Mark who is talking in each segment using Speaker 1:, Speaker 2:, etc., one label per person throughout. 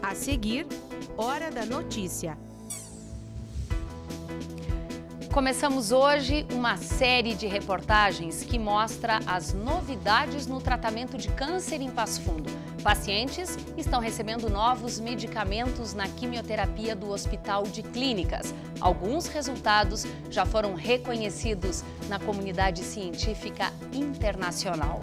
Speaker 1: A seguir, Hora da Notícia.
Speaker 2: Começamos hoje uma série de reportagens que mostra as novidades no tratamento de câncer em Passo Fundo. Pacientes estão recebendo novos medicamentos na quimioterapia do Hospital de Clínicas. Alguns resultados já foram reconhecidos na comunidade científica internacional.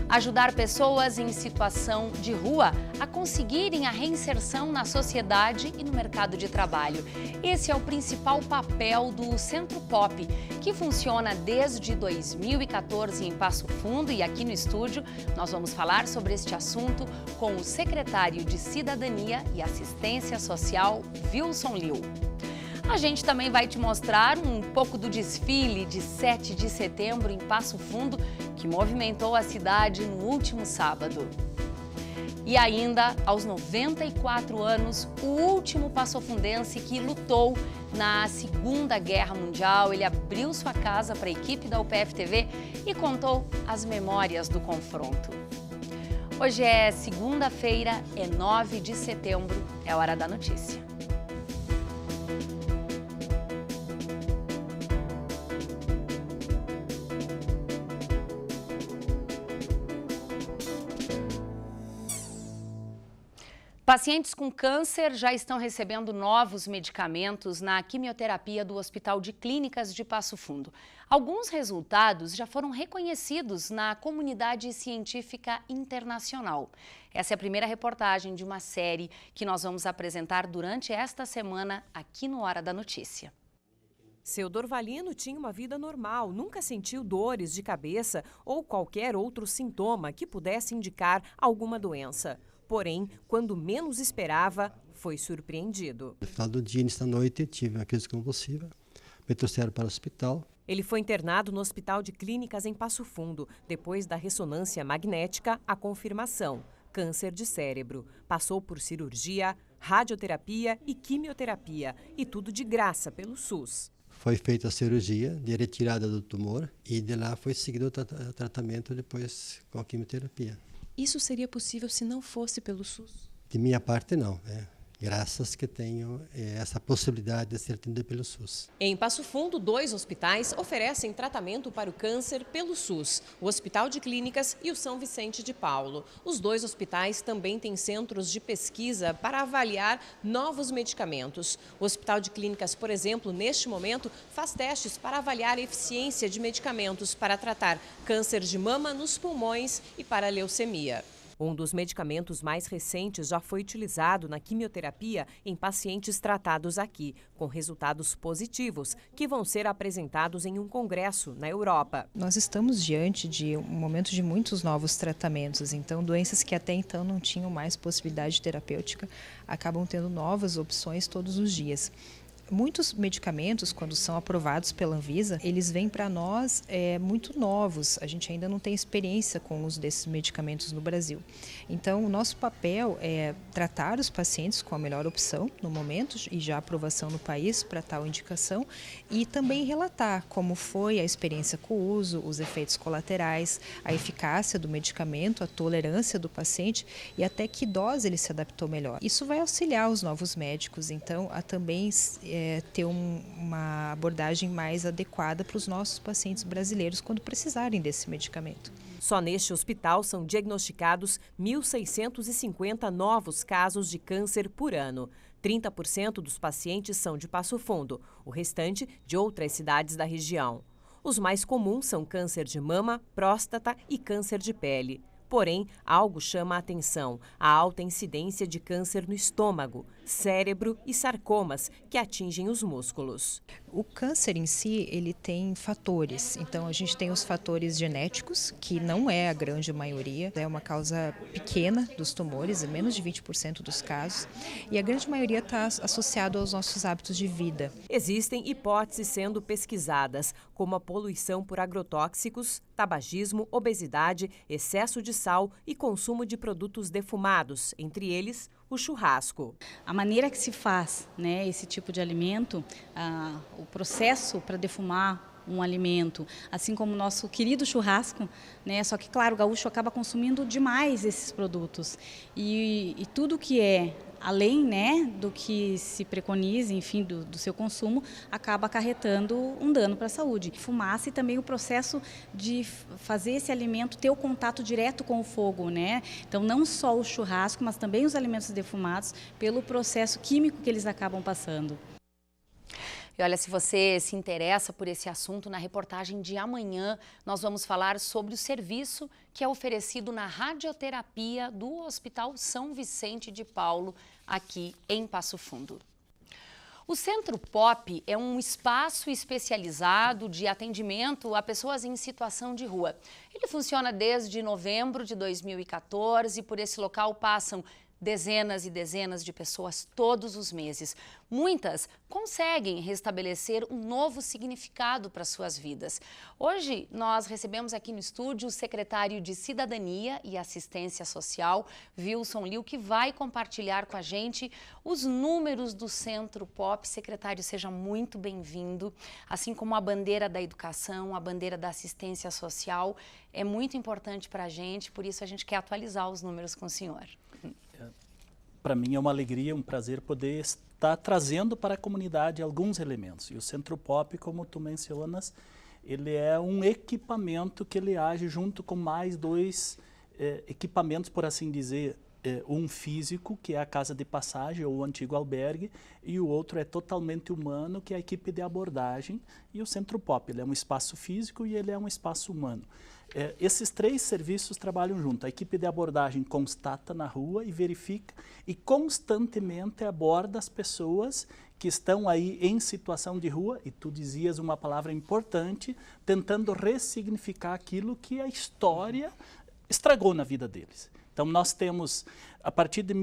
Speaker 2: Ajudar pessoas em situação de rua a conseguirem a reinserção na sociedade e no mercado de trabalho. Esse é o principal papel do Centro Pop, que funciona desde 2014 em Passo Fundo, e aqui no estúdio nós vamos falar sobre este assunto com o secretário de Cidadania e Assistência Social, Wilson Liu. A gente também vai te mostrar um pouco do desfile de 7 de setembro em Passo Fundo, que movimentou a cidade no último sábado. E ainda, aos 94 anos, o último passofundense que lutou na Segunda Guerra Mundial, ele abriu sua casa para a equipe da UPF-TV e contou as memórias do confronto. Hoje é segunda-feira, é 9 de setembro, é Hora da Notícia. Pacientes com câncer já estão recebendo novos medicamentos na quimioterapia do Hospital de Clínicas de Passo Fundo. Alguns resultados já foram reconhecidos na comunidade científica internacional. Essa é a primeira reportagem de uma série que nós vamos apresentar durante esta semana aqui no Hora da Notícia.
Speaker 3: Seu Dorvalino tinha uma vida normal, nunca sentiu dores de cabeça ou qualquer outro sintoma que pudesse indicar alguma doença. Porém, quando menos esperava, foi surpreendido.
Speaker 4: No final do dia, nesta noite, tive uma crise convulsiva, me trouxeram para o hospital.
Speaker 3: Ele foi internado no Hospital de Clínicas em Passo Fundo, depois da ressonância magnética, a confirmação: câncer de cérebro. Passou por cirurgia, radioterapia e quimioterapia, e tudo de graça pelo SUS.
Speaker 4: Foi feita a cirurgia de retirada do tumor e de lá foi seguido o tratamento depois com a quimioterapia.
Speaker 5: Isso seria possível se não fosse pelo SUS?
Speaker 4: De minha parte, não. Graças que tenho essa possibilidade de ser atendido pelo SUS.
Speaker 3: Em Passo Fundo, 2 hospitais oferecem tratamento para o câncer pelo SUS, o Hospital de Clínicas e o São Vicente de Paulo. Os 2 hospitais também têm centros de pesquisa para avaliar novos medicamentos. O Hospital de Clínicas, por exemplo, neste momento, faz testes para avaliar a eficiência de medicamentos para tratar câncer de mama nos pulmões e para leucemia. Um dos medicamentos mais recentes já foi utilizado na quimioterapia em pacientes tratados aqui, com resultados positivos, que vão ser apresentados em um congresso na Europa.
Speaker 5: Nós estamos diante de um momento de muitos novos tratamentos, então doenças que até então não tinham mais possibilidade terapêutica acabam tendo novas opções todos os dias. Muitos medicamentos, quando são aprovados pela Anvisa, eles vêm para nós muito novos. A gente ainda não tem experiência com o uso desses medicamentos no Brasil. Então, o nosso papel é tratar os pacientes com a melhor opção no momento e já aprovação no país para tal indicação, e também relatar como foi a experiência com o uso, os efeitos colaterais, a eficácia do medicamento, a tolerância do paciente e até que dose ele se adaptou melhor. Isso vai auxiliar os novos médicos, então, a também ter uma abordagem mais adequada para os nossos pacientes brasileiros quando precisarem desse medicamento.
Speaker 3: Só neste hospital são diagnosticados 1.650 novos casos de câncer por ano. 30% dos pacientes são de Passo Fundo, o restante de outras cidades da região. Os mais comuns são câncer de mama, próstata e câncer de pele. Porém, algo chama a atenção: a alta incidência de câncer no estômago, cérebro e sarcomas que atingem os músculos.
Speaker 5: O câncer em si, ele tem fatores. Então, a gente tem os fatores genéticos, que não é a grande maioria, é uma causa pequena dos tumores, é menos de 20% dos casos, e a grande maioria está associado aos nossos hábitos de vida.
Speaker 3: Existem hipóteses sendo pesquisadas, como a poluição por agrotóxicos, tabagismo, obesidade, excesso de sal e consumo de produtos defumados, entre eles o churrasco.
Speaker 6: A maneira que se faz, esse tipo de alimento, o processo para defumar um alimento, assim como o nosso querido churrasco, né? Só que, claro, o gaúcho acaba consumindo demais esses produtos. E tudo que é além, né, do que se preconiza, enfim, do seu consumo, acaba acarretando um dano para a saúde. Fumaça e também o processo de fazer esse alimento ter o contato direto com o fogo, né? Então, não só o churrasco, mas também os alimentos defumados, pelo processo químico que eles acabam passando.
Speaker 2: E olha, se você se interessa por esse assunto, na reportagem de amanhã nós vamos falar sobre o serviço que é oferecido na radioterapia do Hospital São Vicente de Paulo, aqui em Passo Fundo. O Centro Pop é um espaço especializado de atendimento a pessoas em situação de rua. Ele funciona desde novembro de 2014 e por esse local passam dezenas e dezenas de pessoas todos os meses. Muitas conseguem restabelecer um novo significado para suas vidas. Hoje nós recebemos aqui no estúdio o secretário de Cidadania e Assistência Social, Wilson Liu, que vai compartilhar com a gente os números do Centro Pop. Secretário, seja muito bem-vindo. Assim como a bandeira da educação, a bandeira da assistência social, é muito importante para a gente, por isso a gente quer atualizar os números com o senhor.
Speaker 7: Para mim é uma alegria, um prazer poder estar trazendo para a comunidade alguns elementos. E o Centro Pop, como tu mencionas, ele é um equipamento que ele age junto com mais dois equipamentos, por assim dizer, um físico, que é a casa de passagem ou o antigo albergue, e o outro é totalmente humano, que é a equipe de abordagem. E o Centro Pop, ele é um espaço físico e ele é um espaço humano. Esses três serviços trabalham junto. A equipe de abordagem constata na rua e verifica e constantemente aborda as pessoas que estão aí em situação de rua, e tu dizias uma palavra importante, tentando ressignificar aquilo que a história estragou na vida deles. Então nós temos, a partir de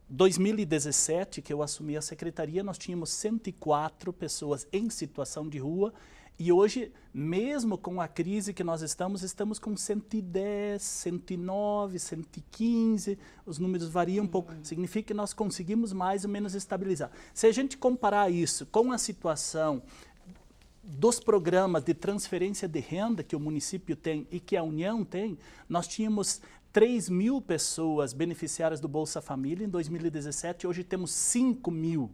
Speaker 7: 2017, que eu assumi a secretaria, nós tínhamos 104 pessoas em situação de rua. E hoje, mesmo com a crise que nós estamos com 110, 109, 115, os números variam um pouco. Significa que nós conseguimos mais ou menos estabilizar. Se a gente comparar isso com a situação dos programas de transferência de renda que o município tem e que a União tem, nós tínhamos 3.000 pessoas beneficiárias do Bolsa Família em 2017, hoje temos 5.000.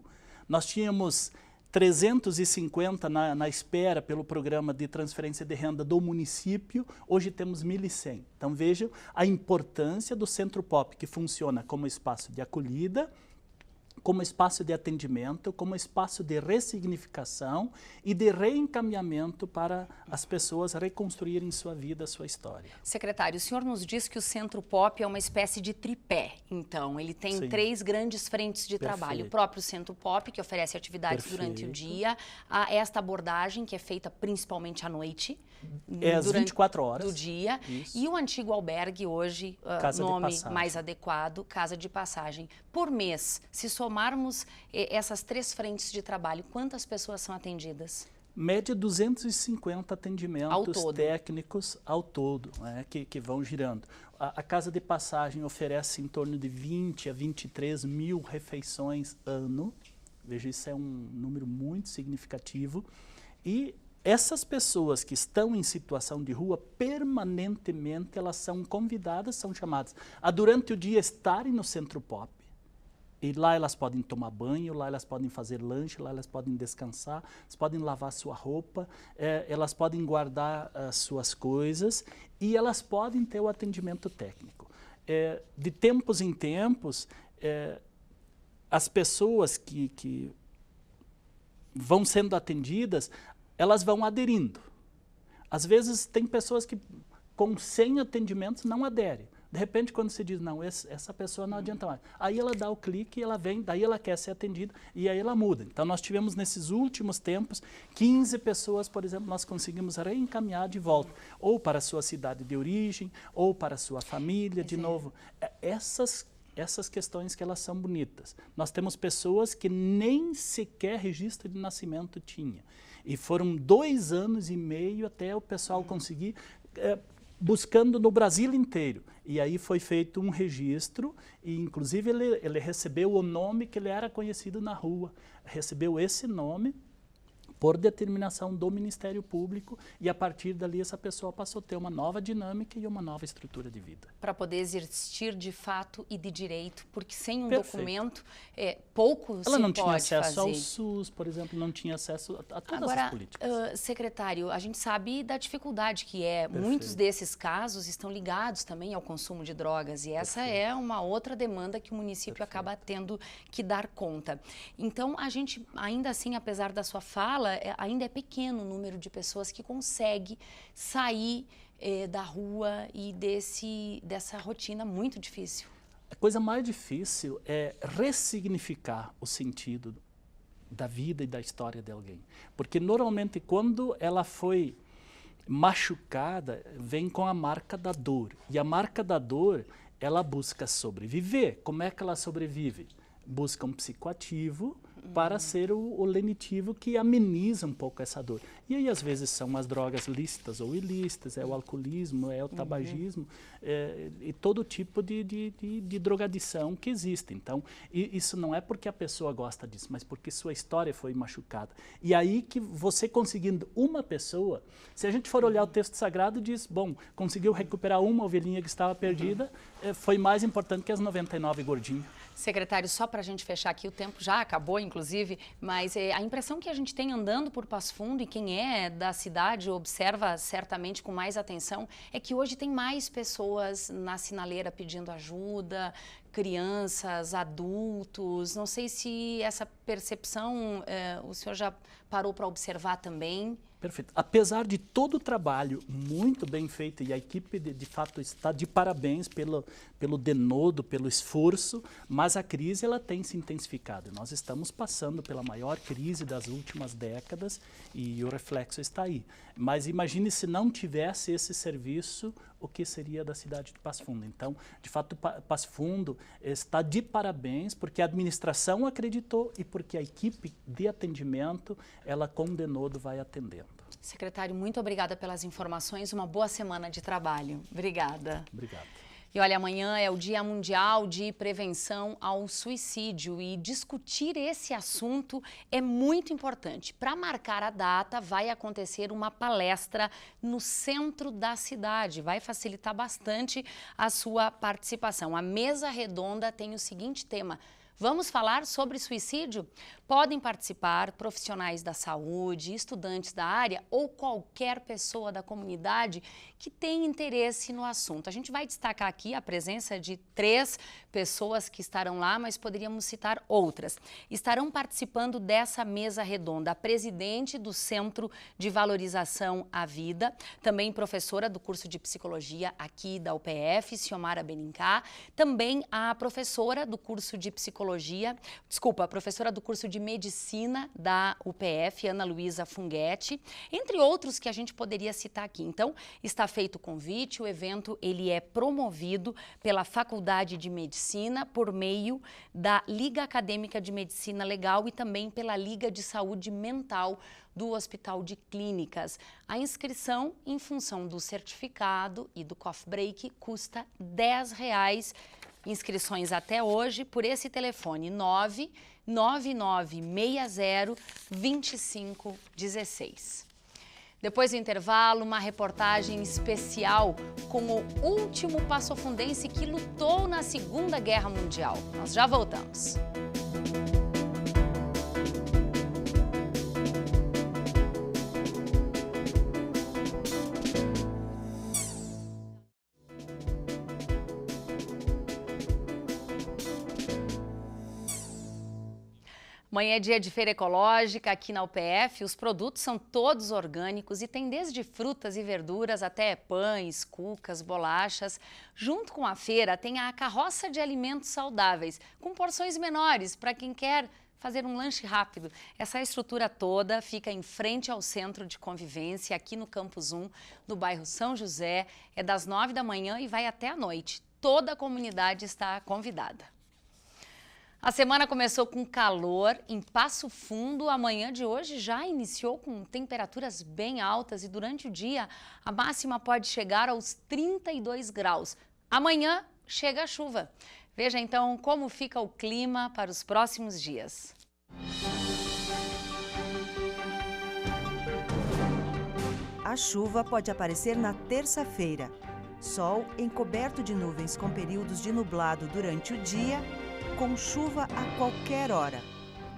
Speaker 7: Nós tínhamos 350 na espera pelo programa de transferência de renda do município, hoje temos 1.100. Então vejam a importância do Centro Pop, que funciona como espaço de acolhida, como espaço de atendimento, como espaço de ressignificação e de reencaminhamento para as pessoas reconstruírem sua vida, sua história.
Speaker 2: Secretário, o senhor nos diz que o Centro Pop é uma espécie de tripé, então. Ele tem
Speaker 7: Sim.
Speaker 2: 3 grandes frentes de trabalho. O próprio Centro Pop, que oferece atividades durante o dia, esta abordagem, que é feita principalmente à noite.
Speaker 7: Às 24 horas.
Speaker 2: Do dia.
Speaker 7: Isso.
Speaker 2: E o antigo albergue, hoje, nome mais adequado, Casa de Passagem. Por mês, se somarmos essas 3 frentes de trabalho, quantas pessoas são atendidas?
Speaker 7: Média 250 atendimentos técnicos ao todo, né, que vão girando. A Casa de Passagem oferece em torno de 20 a 23 mil refeições ano. Veja, isso é um número muito significativo. E essas pessoas que estão em situação de rua, permanentemente elas são convidadas, são chamadas a durante o dia estarem no Centro Pop. E lá elas podem tomar banho, lá elas podem fazer lanche, lá elas podem descansar, elas podem lavar sua roupa, elas podem guardar as suas coisas e elas podem ter o atendimento técnico. De tempos em tempos, as pessoas que vão sendo atendidas, elas vão aderindo. Às vezes tem pessoas que com 100 atendimentos não aderem. De repente, quando se diz, não, essa pessoa não adianta mais. Aí ela dá o clique, ela vem, daí ela quer ser atendida e aí ela muda. Então nós tivemos nesses últimos tempos 15 pessoas, por exemplo, nós conseguimos reencaminhar de volta, ou para a sua cidade de origem, ou para a sua família, de novo. Essas questões que elas são bonitas. Nós temos pessoas que nem sequer registro de nascimento tinha. E foram 2 anos e meio até o pessoal conseguir, buscando no Brasil inteiro. E aí foi feito um registro e, inclusive, ele recebeu o nome que ele era conhecido na rua. Recebeu esse nome por determinação do Ministério Público, e a partir dali essa pessoa passou a ter uma nova dinâmica e uma nova estrutura de vida.
Speaker 2: Para poder existir de fato e de direito, porque sem um documento, pouco se pode fazer.
Speaker 7: Ela não tinha acesso ao SUS, por exemplo, não tinha acesso a todas as políticas.
Speaker 2: Secretário, a gente sabe da dificuldade que é. Muitos desses casos estão ligados também ao consumo de drogas, e essa é uma outra demanda que o município acaba tendo que dar conta. Então, a gente, ainda assim, apesar da sua fala, ainda é pequeno o número de pessoas que consegue sair da rua e dessa rotina muito difícil.
Speaker 7: A coisa mais difícil é ressignificar o sentido da vida e da história de alguém. Porque normalmente quando ela foi machucada, vem com a marca da dor. E a marca da dor, ela busca sobreviver. Como é que ela sobrevive? Busca um psicoativo para ser o lenitivo que ameniza um pouco essa dor. E aí, às vezes, são as drogas lícitas ou ilícitas, é o alcoolismo, é o tabagismo, e todo tipo de drogadição que existe. Então, isso não é porque a pessoa gosta disso, mas porque sua história foi machucada. E aí que você conseguindo uma pessoa, se a gente for olhar o texto sagrado, diz, bom, conseguiu recuperar uma ovelhinha que estava perdida, foi mais importante que as 99 gordinhas.
Speaker 2: Secretário, só para a gente fechar aqui, o tempo já acabou, inclusive, mas a impressão que a gente tem andando por Passo Fundo, e quem é da cidade observa certamente com mais atenção, é que hoje tem mais pessoas na sinaleira pedindo ajuda, crianças, adultos. Não sei se essa percepção o senhor já parou para observar também.
Speaker 7: Perfeito. Apesar de todo o trabalho muito bem feito, e a equipe de fato está de parabéns pelo denodo, pelo esforço, mas a crise ela tem se intensificado. Nós estamos passando pela maior crise das últimas décadas e o reflexo está aí. Mas imagine se não tivesse esse serviço, o que seria da cidade de Passo Fundo. Então, de fato, Passo Fundo está de parabéns porque a administração acreditou e porque a equipe de atendimento, ela com denodo vai atendendo.
Speaker 2: Secretário, muito obrigada pelas informações. Uma boa semana de trabalho. Obrigada.
Speaker 7: Obrigado.
Speaker 2: E olha, amanhã é o Dia Mundial de Prevenção ao Suicídio e discutir esse assunto é muito importante. Para marcar a data, vai acontecer uma palestra no centro da cidade. Vai facilitar bastante a sua participação. A mesa redonda tem o seguinte tema: vamos falar sobre suicídio? Podem participar profissionais da saúde, estudantes da área ou qualquer pessoa da comunidade que tem interesse no assunto. A gente vai destacar aqui a presença de 3 pessoas que estarão lá, mas poderíamos citar outras. Estarão participando dessa mesa redonda a presidente do Centro de Valorização à Vida, também professora do curso de Psicologia aqui da UPF, Xiomara Benincá, também a professora do curso de a professora do curso de Medicina da UPF, Ana Luísa Funghetti, entre outros que a gente poderia citar aqui. Então, está feito o convite, o evento ele é promovido pela Faculdade de Medicina por meio da Liga Acadêmica de Medicina Legal e também pela Liga de Saúde Mental do Hospital de Clínicas. A inscrição, em função do certificado e do coffee break, custa R$10. Inscrições até hoje por esse telefone 999602516. Depois do intervalo, uma reportagem especial com o último passofundense que lutou na Segunda Guerra Mundial. Nós já voltamos. Amanhã é dia de feira ecológica aqui na UPF. Os produtos são todos orgânicos e tem desde frutas e verduras até pães, cucas, bolachas. Junto com a feira tem a carroça de alimentos saudáveis, com porções menores para quem quer fazer um lanche rápido. Essa estrutura toda fica em frente ao Centro de Convivência, aqui no Campus 1, do bairro São José. É das 9 da manhã e vai até a noite. Toda a comunidade está convidada. A semana começou com calor em Passo Fundo. A manhã de hoje já iniciou com temperaturas bem altas e durante o dia a máxima pode chegar aos 32 graus. Amanhã chega a chuva. Veja então como fica o clima para os próximos dias.
Speaker 8: A chuva pode aparecer na terça-feira. Sol encoberto de nuvens com períodos de nublado durante o dia, com chuva a qualquer hora.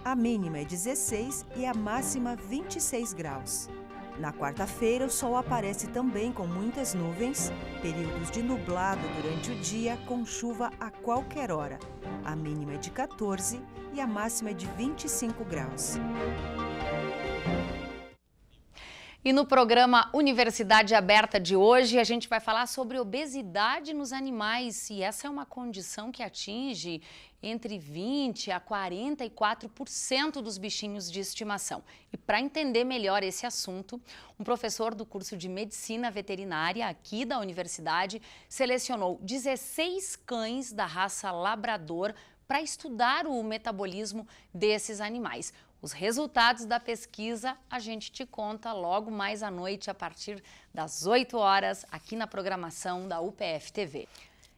Speaker 8: A mínima é 16 e a máxima 26 graus. Na quarta-feira, o sol aparece também com muitas nuvens, períodos de nublado durante o dia, com chuva a qualquer hora. A mínima é de 14 e a máxima é de 25 graus.
Speaker 2: E no programa Universidade Aberta de hoje, a gente vai falar sobre obesidade nos animais. E essa é uma condição que atinge entre 20% a 44% dos bichinhos de estimação. E para entender melhor esse assunto, um professor do curso de Medicina Veterinária aqui da universidade selecionou 16 cães da raça Labrador para estudar o metabolismo desses animais. Os resultados da pesquisa a gente te conta logo mais à noite, a partir das 8 horas, aqui na programação da UPF TV.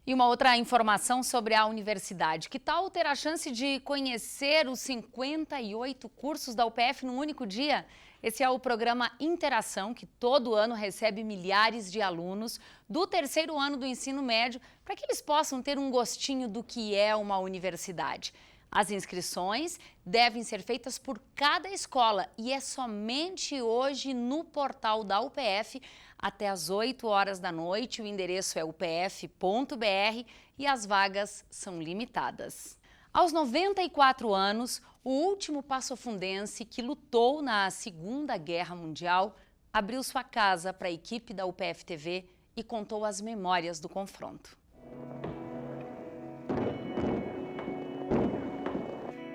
Speaker 2: E uma outra informação sobre a universidade. Que tal ter a chance de conhecer os 58 cursos da UPF num único dia? Esse é o programa Interação, que todo ano recebe milhares de alunos do terceiro ano do ensino médio, para que eles possam ter um gostinho do que é uma universidade. As inscrições devem ser feitas por cada escola e é somente hoje no portal da UPF até às 8 horas da noite. O endereço é upf.br e as vagas são limitadas. Aos 94 anos, o último passofundense que lutou na Segunda Guerra Mundial abriu sua casa para a equipe da UPF TV e contou as memórias do confronto.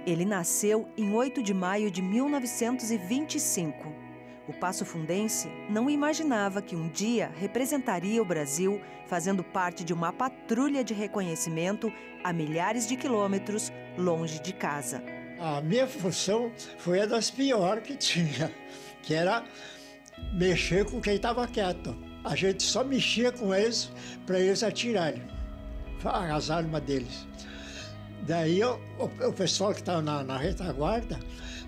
Speaker 8: Ele nasceu em 8 de maio de 1925. O passofundense não imaginava que um dia representaria o Brasil fazendo parte de uma patrulha de reconhecimento a milhares de quilômetros longe de casa.
Speaker 9: A minha função foi a das piores que tinha, que era mexer com quem estava quieto. A gente só mexia com eles para eles atirarem as armas deles. Daí o pessoal que estava na retaguarda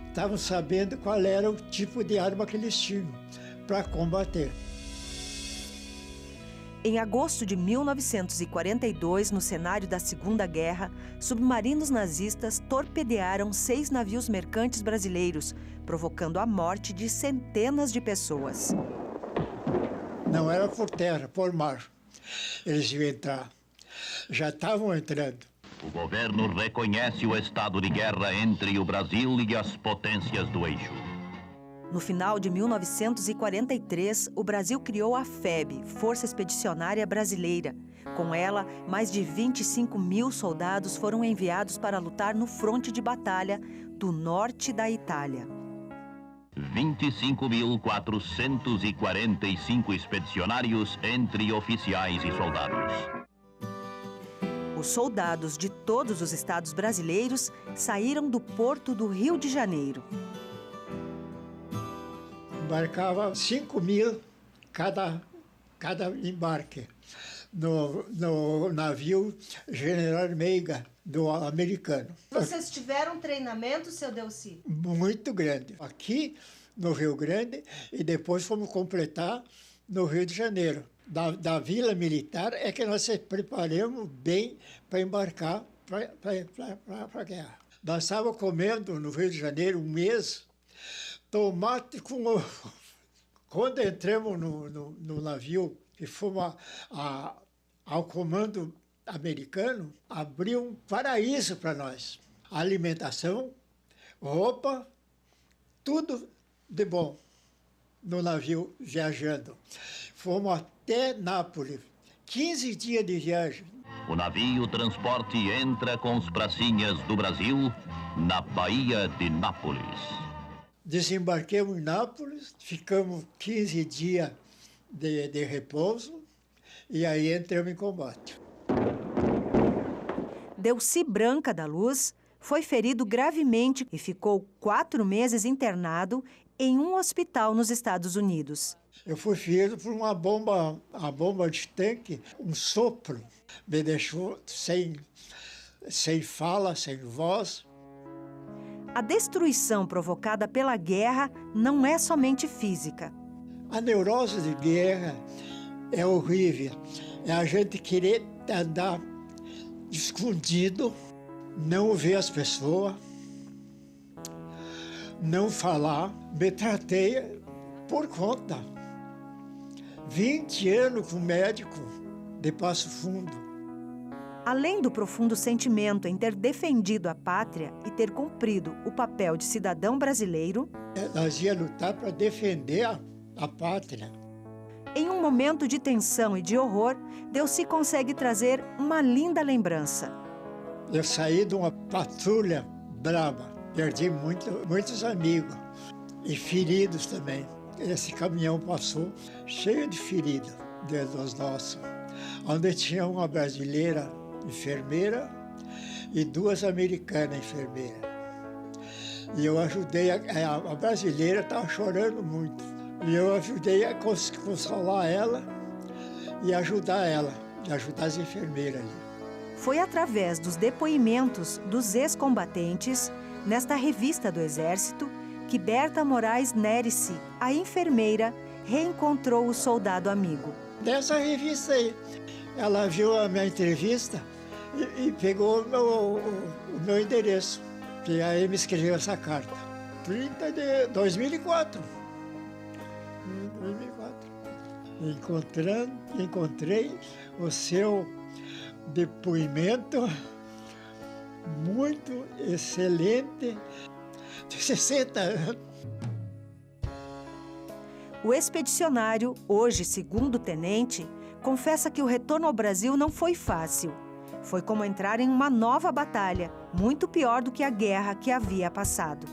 Speaker 9: estavam sabendo qual era o tipo de arma que eles tinham para combater.
Speaker 8: Em agosto de 1942, no cenário da Segunda Guerra, submarinos nazistas torpedearam 6 navios mercantes brasileiros, provocando a morte de centenas de pessoas.
Speaker 9: Não era por terra, por mar. Eles iam entrar. Já estavam entrando.
Speaker 10: O governo reconhece o estado de guerra entre o Brasil e as potências do eixo.
Speaker 8: No final de 1943, o Brasil criou a FEB, Força Expedicionária Brasileira. Com ela, mais de 25 mil soldados foram enviados para lutar no fronte de batalha do norte da Itália.
Speaker 10: 25.445 expedicionários entre oficiais e soldados.
Speaker 8: Os soldados de todos os estados brasileiros saíram do porto do Rio de Janeiro.
Speaker 9: Embarcava 5 mil cada embarque no navio General Meiga, do americano.
Speaker 11: Vocês tiveram treinamento, seu Delci?
Speaker 9: Muito grande. Aqui no Rio Grande e depois fomos completar no Rio de Janeiro. Da Vila Militar é que nós se preparamos bem para embarcar para a guerra. Nós estávamos comendo no Rio de Janeiro um mês tomate com... Quando entramos no navio e fomos ao comando americano, abriu um paraíso para nós. Alimentação, roupa, tudo de bom no navio viajando. Fomos até Nápoles, 15 dias de viagem.
Speaker 10: O navio transporte entra com os pracinhas do Brasil na Baía de Nápoles.
Speaker 9: Desembarquemos em Nápoles, ficamos 15 dias de repouso e aí entramos em combate.
Speaker 8: Delci Branca da Luz foi ferido gravemente e ficou 4 meses internado em um hospital nos Estados Unidos.
Speaker 9: Eu fui ferido por uma bomba de tanque, um sopro. Me deixou sem fala, sem voz.
Speaker 8: A destruição provocada pela guerra não é somente física.
Speaker 9: A neurose de guerra é horrível. É a gente querer andar escondido, não ver as pessoas, não falar. Me tratei por conta. 20 anos com médico de Passo Fundo.
Speaker 8: Além do profundo sentimento em ter defendido a pátria e ter cumprido o papel de cidadão brasileiro,
Speaker 9: nós ia lutar para defender a pátria.
Speaker 8: Em um momento de tensão e de horror, Delcy consegue trazer uma linda lembrança.
Speaker 9: Eu saí de uma patrulha brava, perdi muitos amigos e feridos também. Esse caminhão passou cheio de feridos dos nossos, onde tinha uma brasileira enfermeira e 2 americanas enfermeiras. E eu ajudei, a brasileira estava chorando muito, e eu ajudei a consolar ela e ajudar as enfermeiras ali.
Speaker 8: Foi através dos depoimentos dos ex-combatentes, nesta revista do Exército, que Berta Moraes Nerici, a enfermeira, reencontrou o soldado amigo.
Speaker 9: Dessa revista aí, ela viu a minha entrevista e pegou o meu endereço. E aí me escreveu essa carta. 30 de 2004. 2004. Encontrei o seu depoimento muito excelente, de 60 anos.
Speaker 8: O expedicionário, hoje segundo tenente, confessa que o retorno ao Brasil não foi fácil. Foi como entrar em uma nova batalha, muito pior do que a guerra que havia passado.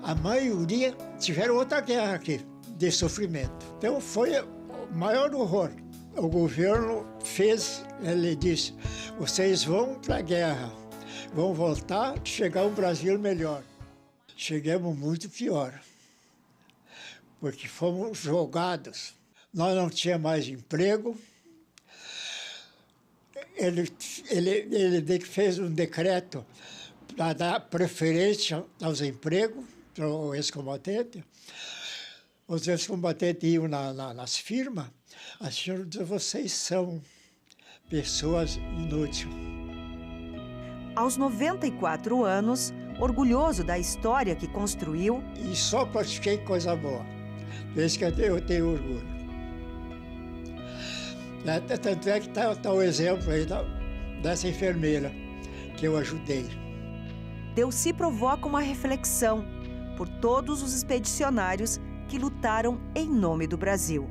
Speaker 9: A maioria tiveram outra guerra aqui, de sofrimento. Então foi o maior horror. O governo fez, ele disse, vocês vão para a guerra, vão voltar, chegar um Brasil melhor. Chegamos muito pior, porque fomos jogados. Nós não tínhamos mais emprego. Ele fez um decreto para dar preferência aos empregos para o ex-combatente. Os ex-combatentes iam nas firmas, as senhoras diziam, vocês são pessoas inúteis.
Speaker 8: Aos 94 anos, orgulhoso da história que construiu...
Speaker 9: E só pratiquei coisa boa. Por isso que eu tenho orgulho. Tanto é que está o exemplo aí dessa enfermeira que eu ajudei.
Speaker 8: Delcy provoca uma reflexão por todos os expedicionários que lutaram em nome do Brasil.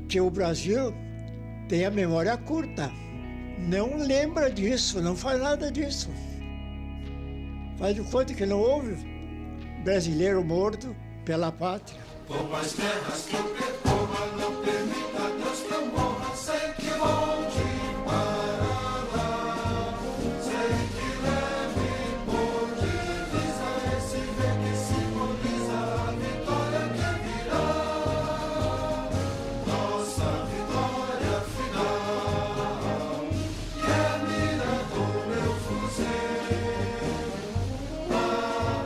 Speaker 9: Que o Brasil tem a memória curta. Não lembra disso, não faz nada disso. Faz de conta que não houve brasileiro morto pela pátria.
Speaker 12: Por mais terras que eu percorra, não permita Deus que eu morra, sei que volte para lá, sei que leve por divisa esse ver que simboliza a vitória que virá, nossa vitória final, que é a mira do meu fuzil, a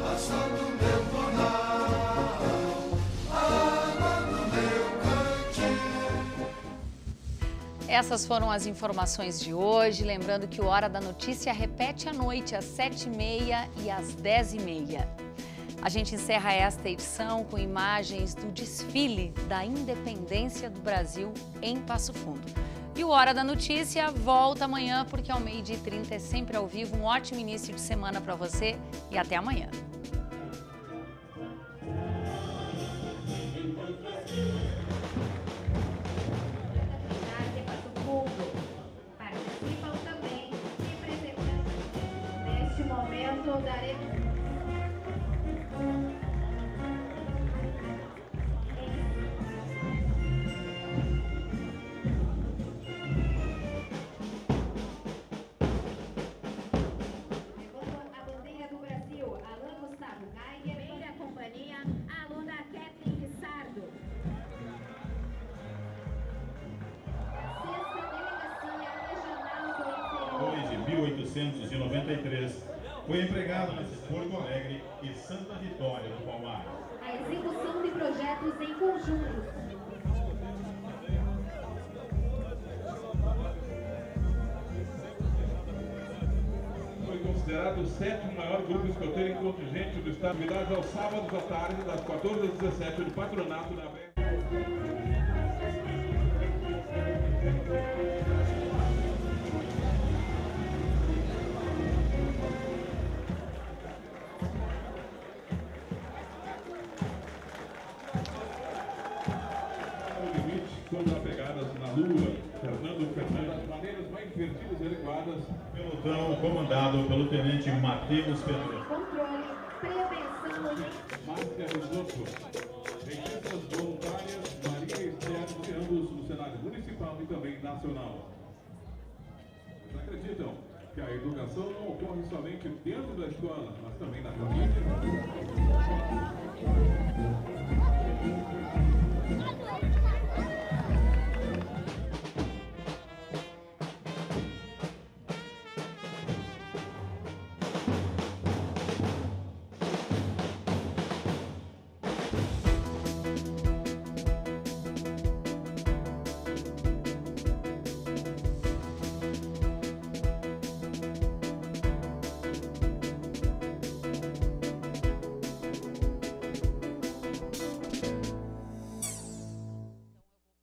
Speaker 12: raça do meu cornal.
Speaker 2: Essas foram as informações de hoje. Lembrando que o Hora da Notícia repete à noite, às 7h30 e às 10h30. A gente encerra esta edição com imagens do desfile da independência do Brasil em Passo Fundo. E o Hora da Notícia volta amanhã, porque ao 12h30 é sempre ao vivo. Um ótimo início de semana para você e até amanhã.
Speaker 13: Participam também representantes. Neste momento daremos... a bandeira do Brasil, Alain Gustavo Geiger, primeira companhia, a aluna Kathleen Rissardo. Sexta Delegacia Regional do Interior.
Speaker 14: 2 de 1893, Foi empregado nesse Porto Alegre e Santa Vitória do Palmar.
Speaker 13: A execução de projetos em conjunto.
Speaker 14: Foi considerado o 7º maior grupo escoteiro em contingente do estado de Minas aos sábados à tarde, das 14 às 17 do patronato na Bé. Contra pegadas na Lua, Fernando Fernandes, das maneiras mais divertidas e adequadas. Pelotão comandado pelo tenente Matheus Pedro.
Speaker 13: Controle, prevenção e...
Speaker 14: Márcia Risotto. Registas voluntárias, Maria Esther, ambos no cenário municipal e também nacional. Vocês acreditam que a educação não ocorre somente dentro da escola, mas também na família?